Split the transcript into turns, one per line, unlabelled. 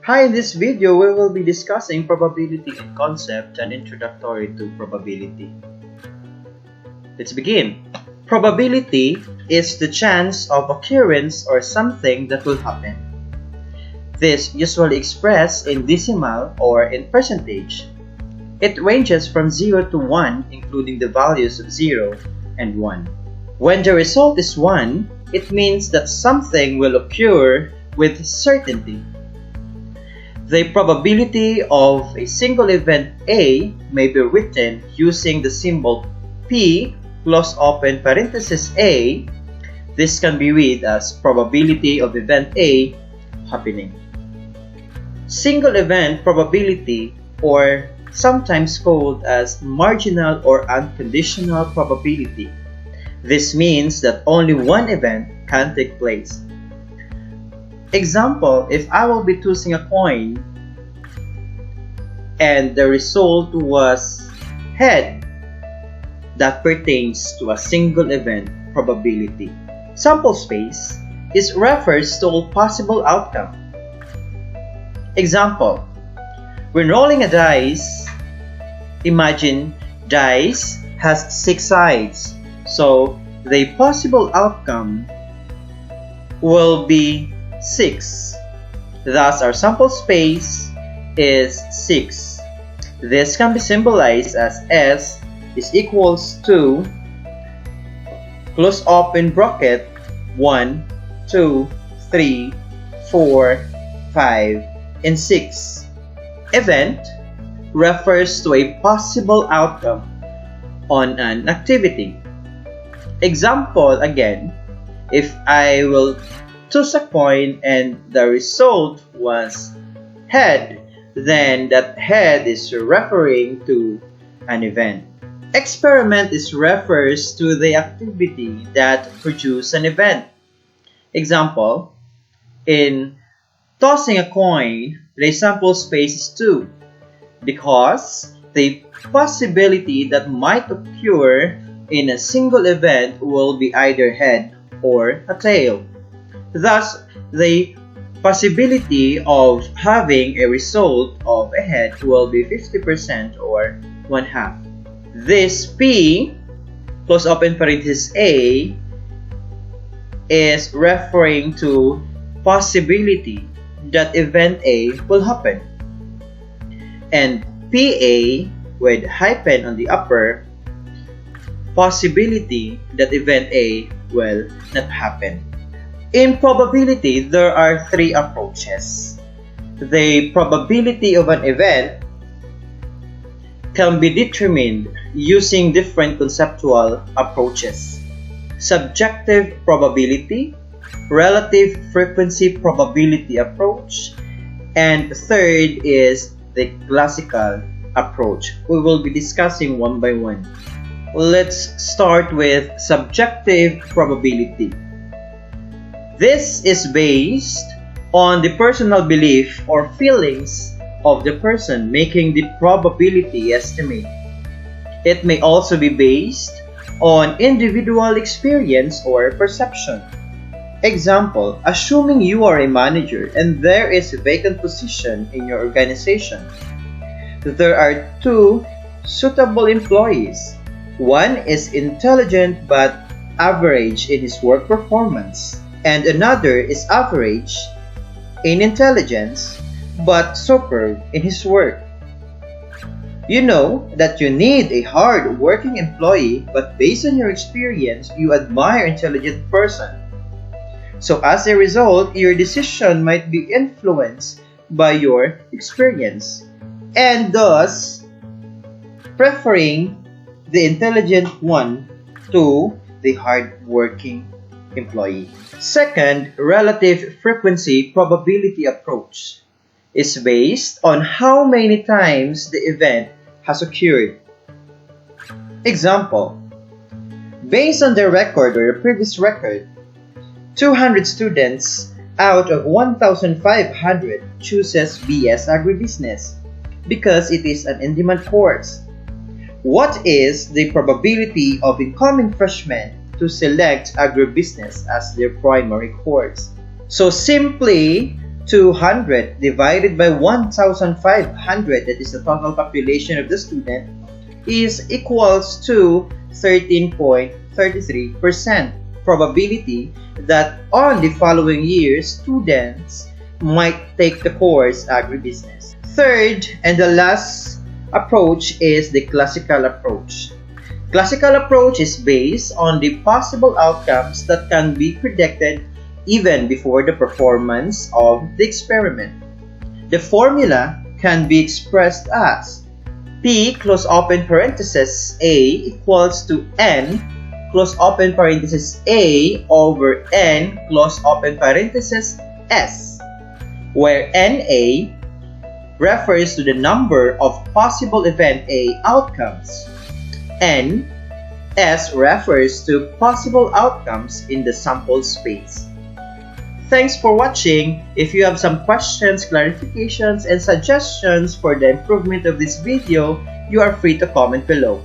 Hi, in this video, we will be discussing probability in concept and introductory to probability. Let's begin. Probability is the chance of occurrence or something that will happen. This usually expressed in decimal or in percentage. It ranges from 0 to 1, including the values of 0 and 1. When the result is 1, it means that something will occur with certainty. The probability of a single event A may be written using the symbol P close open parenthesis A. This can be read as probability of event A happening. Single event probability, or sometimes called as marginal or unconditional probability. This means that only one event can take place. Example, if I will be tossing a coin and the result was head, that pertains to a single event probability. Sample space refers to all possible outcomes. Example, when rolling a dice, imagine dice has 6 sides, so the possible outcome will be 6. Thus, our sample space is 6. This can be symbolized as S is equals to close open bracket 1, 2, 3, 4, 5, and 6. Event refers to a possible outcome on an activity. Example again, if I will toss a coin and the result was head, then that head is referring to an event. Experiment refers to the activity that produces an event. Example, in tossing a coin, the sample space is 2 because the possibility that might occur in a single event will be either head or a tail. Thus, the possibility of having a result of a head will be 50% or 1/2. This P, close open parenthesis A, is referring to possibility that event A will happen. And PA, with hyphen on the upper, possibility that event A will not happen. In probability, there are 3 approaches. The probability of an event can be determined using different conceptual approaches. Subjective probability, relative frequency probability approach, and third is the classical approach. We will be discussing one by one. Let's start with subjective probability. This is based on the personal belief or feelings of the person making the probability estimate. It may also be based on individual experience or perception. Example, assuming you are a manager and there is a vacant position in your organization. There are 2 suitable employees. One is intelligent but average in his work performance, and another is average in intelligence but superb in his work. You know that you need a hard-working employee, but based on your experience, you admire an intelligent person. So as a result, your decision might be influenced by your experience, and thus preferring the intelligent one to the hard-working employee. Second, relative frequency probability approach is based on how many times the event has occurred. Example, based on the record or the previous record, 200 students out of 1,500 chooses BS Agribusiness because it is an in-demand course. What is the probability of incoming freshmen to select agribusiness as their primary course? So simply 200 divided by 1,500, that is the total population of the student, is equals to 13.33% probability that on the following year, students might take the course agribusiness. Third and the last approach is the classical approach. Classical approach is based on the possible outcomes that can be predicted even before the performance of the experiment. The formula can be expressed as P close open parenthesis A equals to N close open parenthesis A over N close open parenthesis S, where NA refers to the number of possible event A outcomes. S refers to possible outcomes in the sample space. Thanks for watching. If you have some questions, clarifications, and suggestions for the improvement of this video, you are free to comment below.